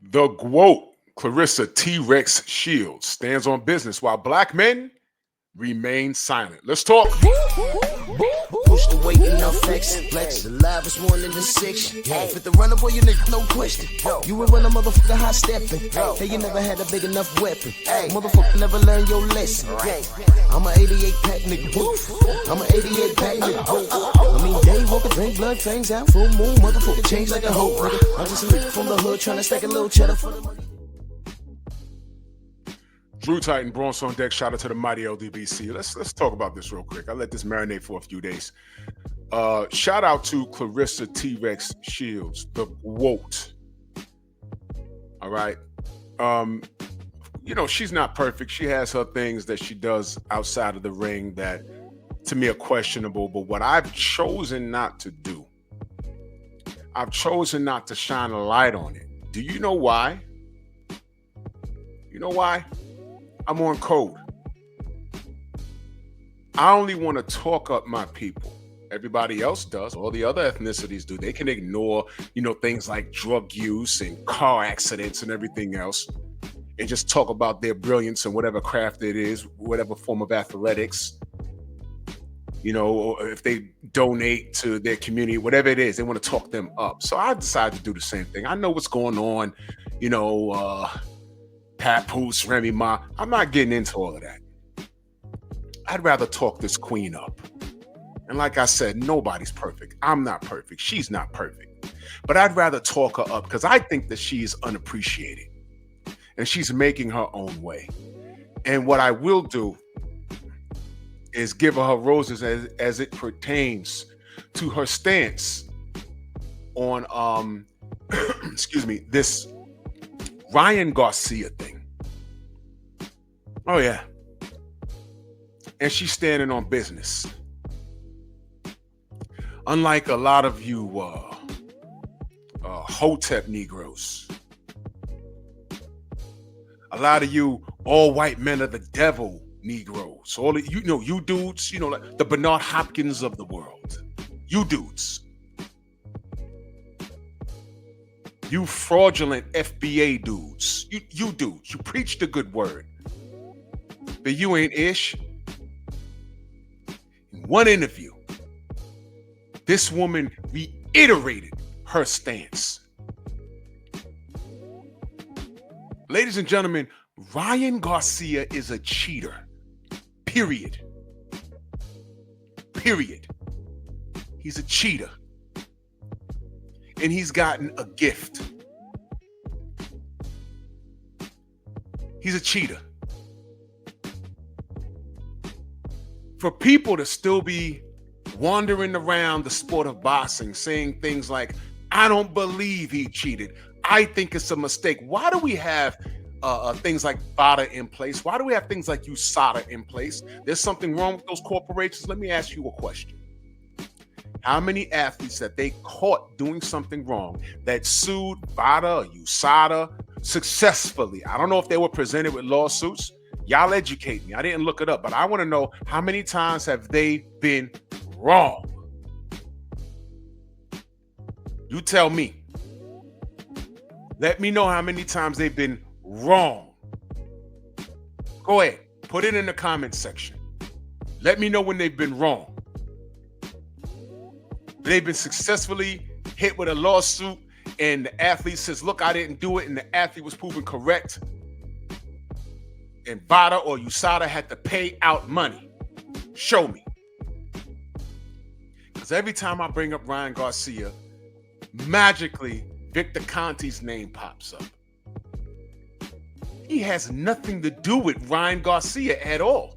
The G.W.O.A.T. Clarissa T-Rex Shields stands on business while black men remain silent. Let's talk. Push the weight and no flex. Flex the live is one in the six. Fit the runner, boy, you nigga, no question. You will run a motherfucker high stepping. Hey, you never had a big enough weapon. Motherfucker never learned your lesson. I'm a 88 pack nigga. I'm a 88 pack nigga. I mean, day walker, drink blood, fangs out, full moon, motherfucker change like a hoe. I'm just a nigga from the hood trying to stack a little cheddar for the money. Drew Titan, Bronx on deck. Shout out to the mighty LDBC. Let's talk about this real quick. I let this marinate for a few days. Shout out to Clarissa T-Rex Shields, the G.W.O.A.T. All right. She's not perfect. She has her things that she does outside of the ring that, to me, are questionable. But what I've chosen not to do, I've chosen not to shine a light on it. Do you know why? You know why? I'm on code. I only want to talk up my people. Everybody else does. All the other ethnicities do. They can ignore, things like drug use and car accidents and everything else, and just talk about their brilliance and whatever craft it is, whatever form of athletics. Or if they donate to their community, whatever it is, they want to talk them up. So I decided to do the same thing. I know what's going on, Papoose, Remy Ma. I'm not getting into all of that. I'd rather talk this queen up. And like I said, nobody's perfect. I'm not perfect. She's not perfect. But I'd rather talk her up because I think that she is unappreciated. And she's making her own way. And what I will do is give her roses as it pertains to her stance on, this Ryan Garcia thing. Oh, yeah. And she's standing on business. Unlike a lot of you Hotep Negroes, a lot of you all white men of the devil Negroes, all of, you dudes, like the Bernard Hopkins of the world, you dudes. You fraudulent FBA dudes. You dudes. You preach the good word. But you ain't ish. In one interview, this woman reiterated her stance. Ladies and gentlemen, Ryan Garcia is a cheater. Period. Period. He's a cheater. And he's gotten a gift. He's a cheater. For people to still be wandering around the sport of boxing saying things like, I don't believe he cheated. I think it's a mistake. Why do we have things like VADA in place? Why do we have things like USADA in place? There's something wrong with those corporations. Let me ask you a question. How many athletes that they caught doing something wrong that sued VADA or USADA successfully? I don't know if they were presented with lawsuits. Y'all educate me. I didn't look it up, but I want to know how many times have they been wrong? You tell me. Let me know how many times they've been wrong. Go ahead. Put it in the comment section. Let me know when they've been wrong. They've been successfully hit with a lawsuit and the athlete says, look, I didn't do it, and the athlete was proven correct. And VADA or USADA had to pay out money. Show me. Because every time I bring up Ryan Garcia, magically Victor Conti's name pops up. He has nothing to do with Ryan Garcia at all.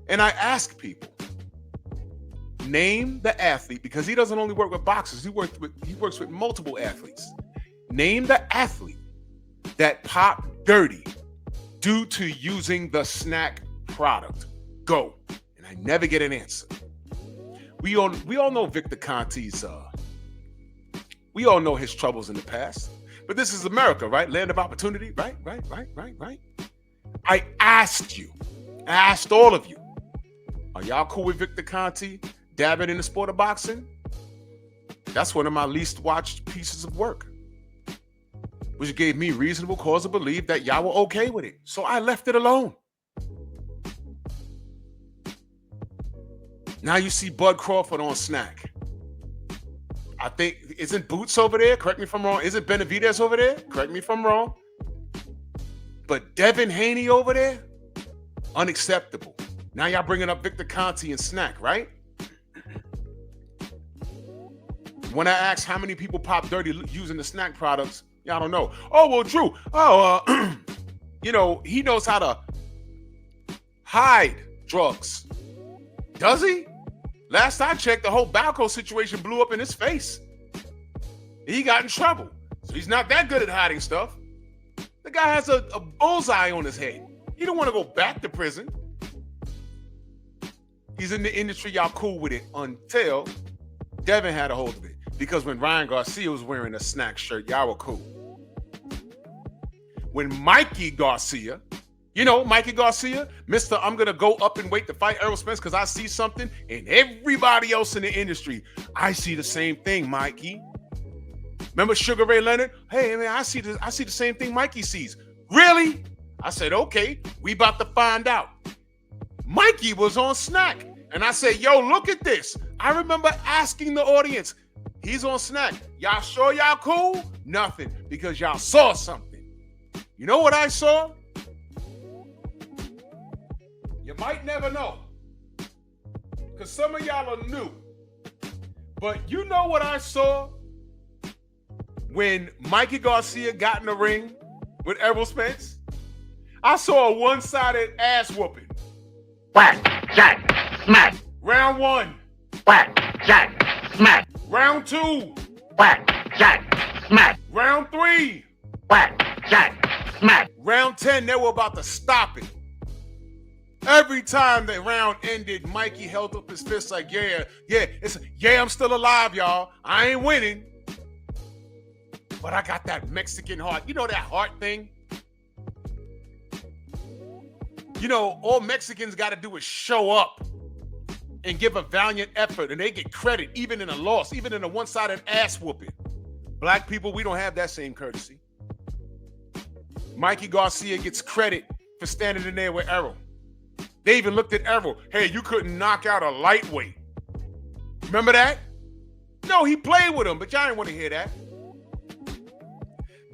And I ask people, name the athlete, because he doesn't only work with boxers, he works with multiple athletes. Name the athlete that popped dirty due to using the snack product. Go. And I never get an answer. We all know Victor Conti's we all know his troubles in the past. But this is America, right? Land of opportunity, right? I asked all of you, are y'all cool with Victor Conti dabbing in the sport of boxing? That's one of my least watched pieces of work. which gave me reasonable cause to believe that y'all were okay with it. So I left it alone. Now you see Bud Crawford on Snack. I think, isn't Boots over there? Correct me if I'm wrong. Isn't Benavidez over there? Correct me if I'm wrong. But Devin Haney over there? Unacceptable. Now y'all bringing up Victor Conti and Snack, right? When I asked how many people pop dirty using the Snack products, y'all don't know. Oh, well, Drew. Oh, he knows how to hide drugs. Does he? Last I checked, the whole Balco situation blew up in his face. He got in trouble. So he's not that good at hiding stuff. The guy has a bullseye on his head. He don't want to go back to prison. He's in the industry, y'all cool with it until Devin had a hold of it. Because when Ryan Garcia was wearing a Snack shirt, y'all were cool. When Mikey Garcia, Mikey Garcia, Mr. I'm going to go up and wait to fight Errol Spence because I see something, and everybody else in the industry, I see the same thing, Mikey. Remember Sugar Ray Leonard? Hey, man, I see the same thing Mikey sees. Really? I said, okay, we about to find out. Mikey was on Snack, and I said, yo, look at this. I remember asking the audience, he's on Snack. Y'all sure y'all cool? Nothing, because y'all saw something. You know what I saw? You might never know, because some of y'all are new. But you know what I saw when Mikey Garcia got in the ring with Errol Spence? I saw a one-sided ass whooping. Whack, jack, smack. Round 1. Whack, jack, smack. Round 2. Whack, jack, smack. Round 3. Whack, jack, smack. Round 10, they were about to stop it. Every time the round ended, Mikey held up his fist like, I'm still alive, y'all. I ain't winning. But I got that Mexican heart. You know that heart thing? All Mexicans got to do is show up and give a valiant effort, and they get credit even in a loss, even in a one-sided ass whooping. Black people, we don't have that same courtesy. Mikey Garcia gets credit for standing in there with Errol. They even looked at Errol. Hey, you couldn't knock out a lightweight. Remember that? No, he played with him, but y'all didn't want to hear that.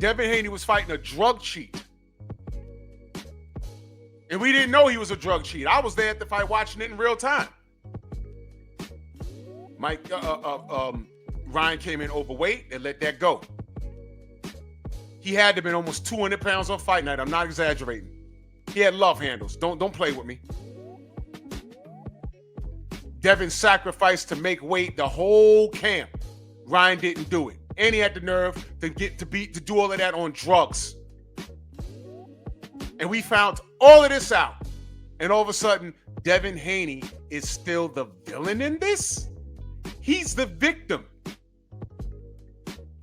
Devin Haney was fighting a drug cheat. And we didn't know he was a drug cheat. I was there at the fight watching it in real time. Ryan came in overweight and let that go. He had to have been almost 200 pounds on fight night. I'm not exaggerating. He had love handles. Don't play with me. Devin sacrificed to make weight the whole camp. Ryan didn't do it. And he had the nerve to do all of that on drugs. And we found all of this out. And all of a sudden, Devin Haney is still the villain in this? He's the victim.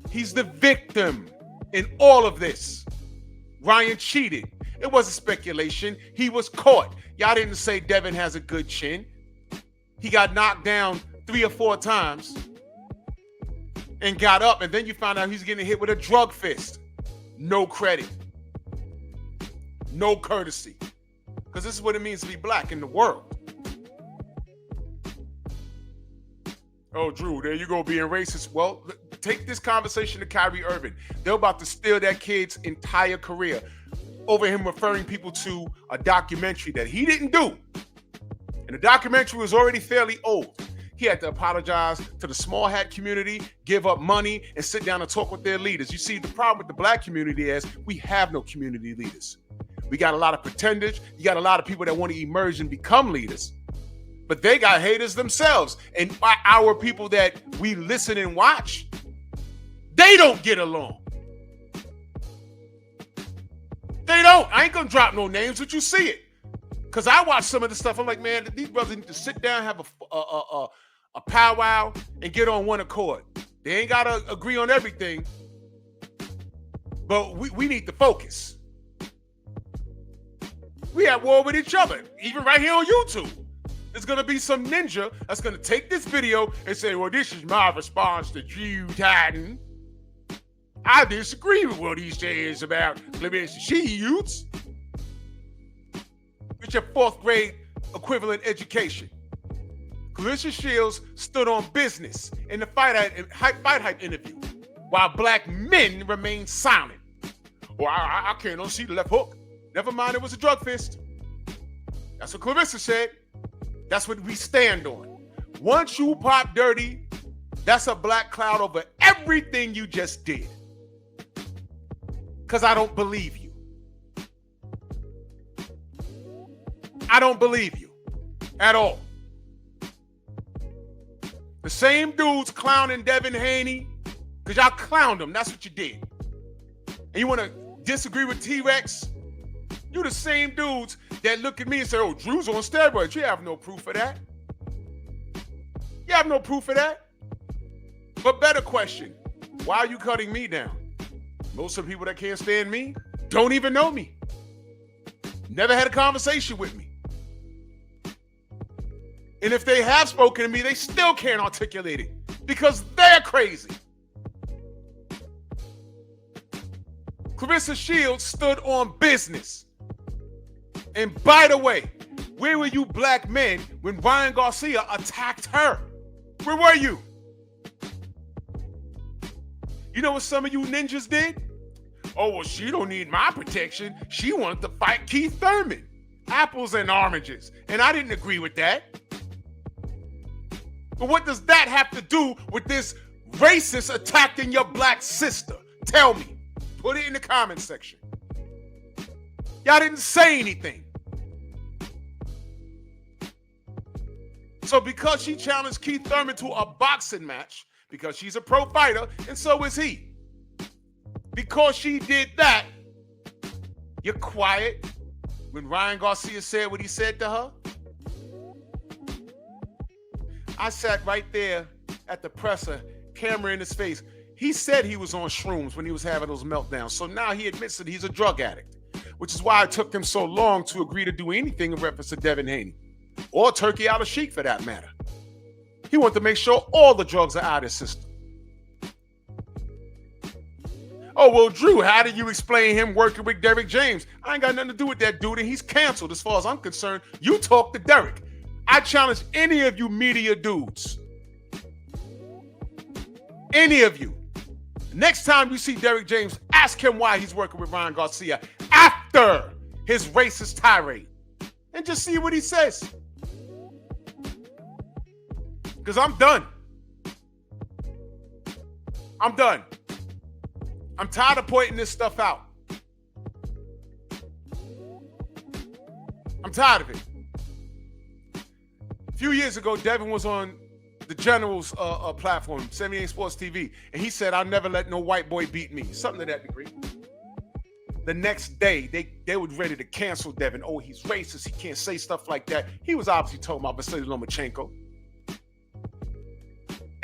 He's the victim in all of this. Ryan cheated. It wasn't speculation. He was caught. Y'all didn't say Devin has a good chin. He got knocked down 3 or 4 times and got up, and then you found out he's getting hit with a drug fist. No credit. No courtesy. Because this is what it means to be black in the world. Oh, Drew, there you go being racist. Well, take this conversation to Kyrie Irving. They're about to steal that kid's entire career over him referring people to a documentary that he didn't do. And the documentary was already fairly old. He had to apologize to the small hat community, give up money, and sit down and talk with their leaders. You see, the problem with the black community is we have no community leaders. We got a lot of pretenders. You got a lot of people that want to emerge and become leaders. But they got haters themselves. And our people that we listen and watch, they don't get along. They don't. I ain't going to drop no names, but you see it. Because I watch some of this stuff. I'm like, man, these brothers need to sit down, have a powwow, and get on one accord. They ain't got to agree on everything. But we need to focus. We at war with each other, even right here on YouTube. There's going to be some ninja that's going to take this video and say, well, this is my response to G.W.O.A.T. I disagree with what he says about Clarissa Shields. It's your 4th grade equivalent education. Clarissa Shields stood on business in the Fight Hype interview, while black men remained silent. Well, I can't see the left hook. Never mind, it was a drug fist. That's what Clarissa said. That's what we stand on. Once you pop dirty, that's a black cloud over everything you just did. Because I don't believe you. I don't believe you at all. The same dudes clowning Devin Haney, because y'all clowned him. That's what you did. And you want to disagree with T-Rex? You the same dudes that look at me and say, oh, Drew's on steroids. You have no proof of that. You have no proof of that. But better question, why are you cutting me down? Most of the people that can't stand me don't even know me. Never had a conversation with me. And if they have spoken to me, they still can't articulate it because they're crazy. Clarissa Shields stood on business. And by the way, where were you black men when Ryan Garcia attacked her? Where were you? You know what some of you ninjas did? Oh, well, she don't need my protection. She wanted to fight Keith Thurman. Apples and oranges. And I didn't agree with that. But what does that have to do with this racist attacking your black sister? Tell me. Put it in the comment section. Y'all didn't say anything. So because she challenged Keith Thurman to a boxing match, because she's a pro fighter, and so is he. Because she did that, you're quiet when Ryan Garcia said what he said to her? I sat right there at the presser, camera in his face. He said he was on shrooms when he was having those meltdowns. So now he admits that he's a drug addict, which is why it took him so long to agree to do anything in reference to Devin Haney, or Turkey Al-Sheikh for that matter. He wanted to make sure all the drugs are out of his system. Oh, well, Drew, how do you explain him working with Derrick James? I ain't got nothing to do with that dude, and he's canceled as far as I'm concerned. You talk to Derrick. I challenge any of you media dudes. Any of you. Next time you see Derrick James, ask him why he's working with Ryan Garcia after his racist tirade. And just see what he says. Because I'm done. I'm done. I'm tired of pointing this stuff out. I'm tired of it. A few years ago, Devin was on the General's platform, 78 Sports TV, and he said, I'll never let no white boy beat me. Something to that degree. The next day, they were ready to cancel Devin. Oh, he's racist. He can't say stuff like that. He was obviously talking about Vasily Lomachenko.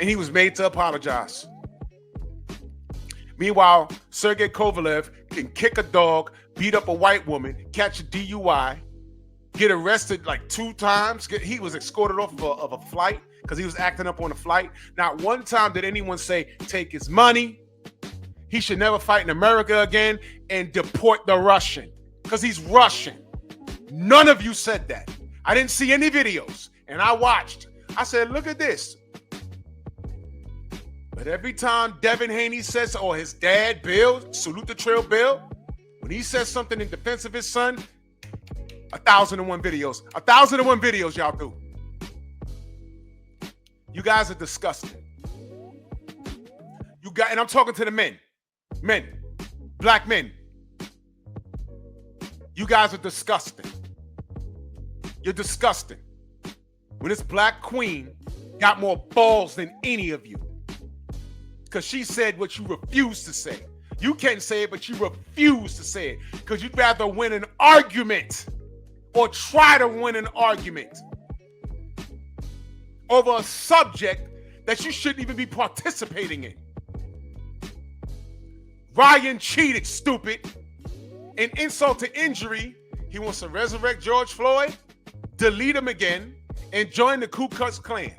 And he was made to apologize. Meanwhile, Sergey Kovalev can kick a dog, beat up a white woman, catch a DUI, get arrested like 2 times. He was escorted off of a flight because he was acting up on a flight. Not one time did anyone say, take his money. He should never fight in America again and deport the Russian because he's Russian. None of you said that. I didn't see any videos and I watched. I said, look at this. But every time Devin Haney says, or his dad, Bill, salute the trail Bill, when he says something in defense of his son, 1,001 videos. 1,001 videos y'all do. You guys are disgusting. And I'm talking to the men. Men. Black men. You guys are disgusting. You're disgusting. When this black queen got more balls than any of you. Because she said what you refused to say. You can't say it, but you refuse to say it. Because you'd rather win an argument or try to win an argument over a subject that you shouldn't even be participating in. Ryan cheated, stupid. In insult to injury, he wants to resurrect George Floyd, delete him again, and join the Ku Klux Klan.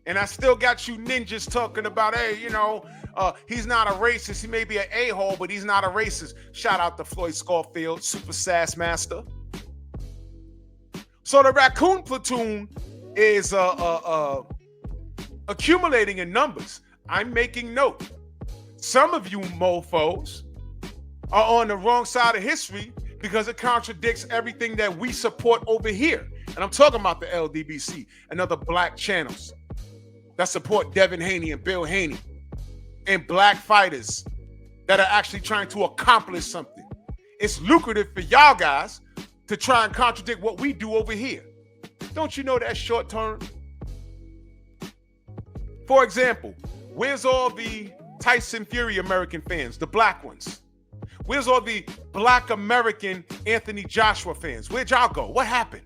And I still got you ninjas talking about, hey, he's not a racist. He may be an a-hole, but he's not a racist. Shout out to Floyd Schofield, Super Sass Master. So the raccoon platoon is accumulating in numbers. I'm making note. Some of you mofos are on the wrong side of history because it contradicts everything that we support over here. And I'm talking about the LDBC and other black channels that support Devin Haney and Bill Haney and black fighters that are actually trying to accomplish something. It's lucrative for y'all guys to try and contradict what we do over here. Don't you know that's short term? For example, where's all the Tyson Fury American fans, the black ones? Where's all the black American Anthony Joshua fans? Where'd y'all go? What happened?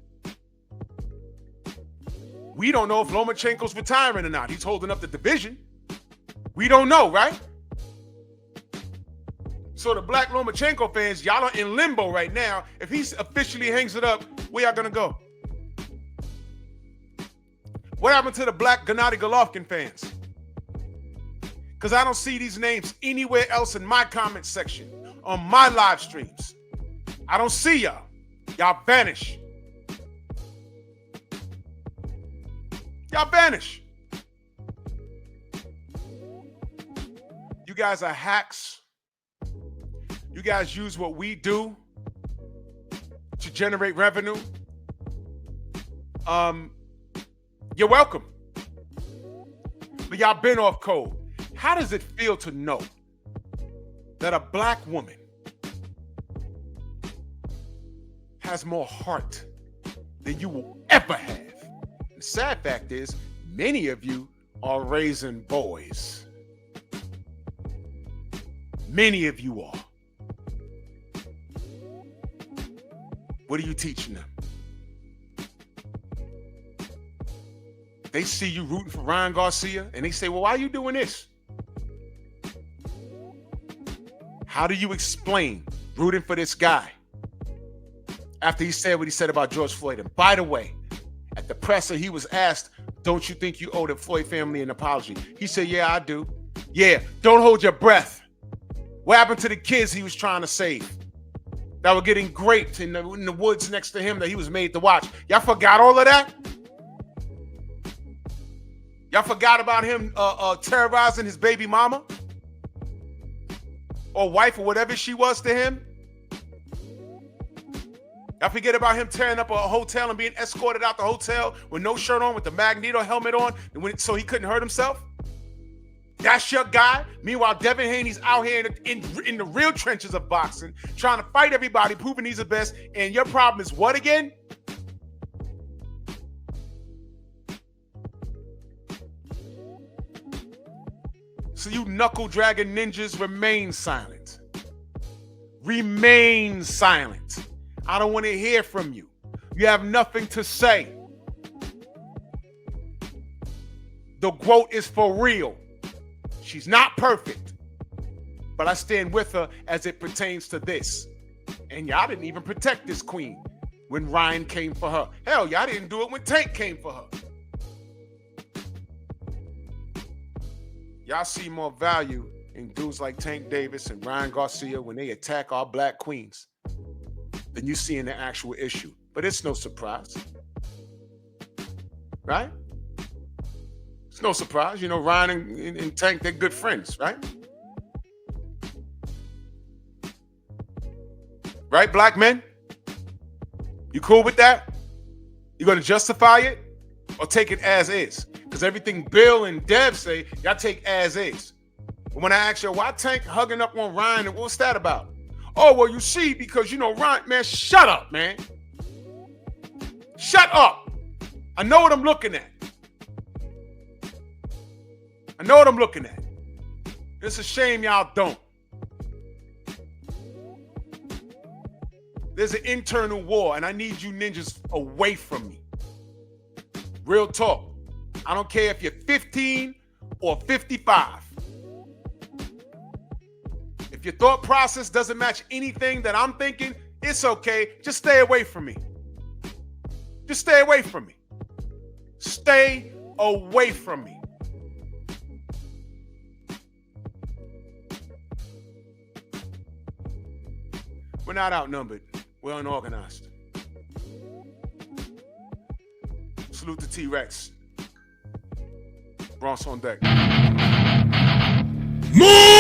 We don't know if Lomachenko's retiring or not. He's holding up the division. We don't know, right? So the black Lomachenko fans, y'all are in limbo right now. If he officially hangs it up, where y'all gonna go? What happened to the black Gennady Golovkin fans? Because I don't see these names anywhere else in my comment section, on my live streams. I don't see y'all. Y'all vanish. Y'all vanish. You guys are hacks. You guys use what we do to generate revenue. You're welcome. But y'all been off code. How does it feel to know that a black woman has more heart than you will ever have? The sad fact is, many of you are raising boys. Many of you are. What are you teaching them? They see you rooting for Ryan Garcia and they say, well, why are you doing this? How do you explain rooting for this guy after he said what he said about George Floyd? And by the way, at the presser, he was asked, don't you think you owe the Floyd family an apology? He said, yeah, I do. Yeah, don't hold your breath. What happened to the kids he was trying to save that were getting raped in the woods next to him that he was made to watch? Y'all forgot all of that? Y'all forgot about him terrorizing his baby mama? Or wife, or whatever she was to him? Y'all forget about him tearing up a hotel and being escorted out the hotel with no shirt on, with the Magneto helmet on, so he couldn't hurt himself? That's your guy? Meanwhile, Devin Haney's out here in the real trenches of boxing, trying to fight everybody, proving he's the best, and your problem is what again? So you knuckle-dragging ninjas, remain silent. Remain silent. I don't want to hear from you. You have nothing to say. The G.W.O.A.T is for real. She's not perfect, but I stand with her as it pertains to this. And y'all didn't even protect this queen when Ryan came for her. Hell, y'all didn't do it when Tank came for her. Y'all see more value in dudes like Tank Davis and Ryan Garcia when they attack our black queens than you see in the actual issue. But it's no surprise. Right? It's no surprise. You know, Ryan and Tank, they're good friends, right? Right, black men? You cool with that? You going to justify it or take it as is? Because everything Bill and Dev say, y'all take as is. But when I ask you, why Tank hugging up on Ryan, and what's that about? Oh, well, you see, because, you know, Ryan, man, shut up, man. Shut up. I know what I'm looking at. I know what I'm looking at. It's a shame y'all don't. There's an internal war, and I need you ninjas away from me. Real talk. I don't care if you're 15 or 55. If your thought process doesn't match anything that I'm thinking, it's okay. Just stay away from me. Just stay away from me. Stay away from me. We're not outnumbered. We're unorganized. Salute to T-Rex. Bronx on deck. Move!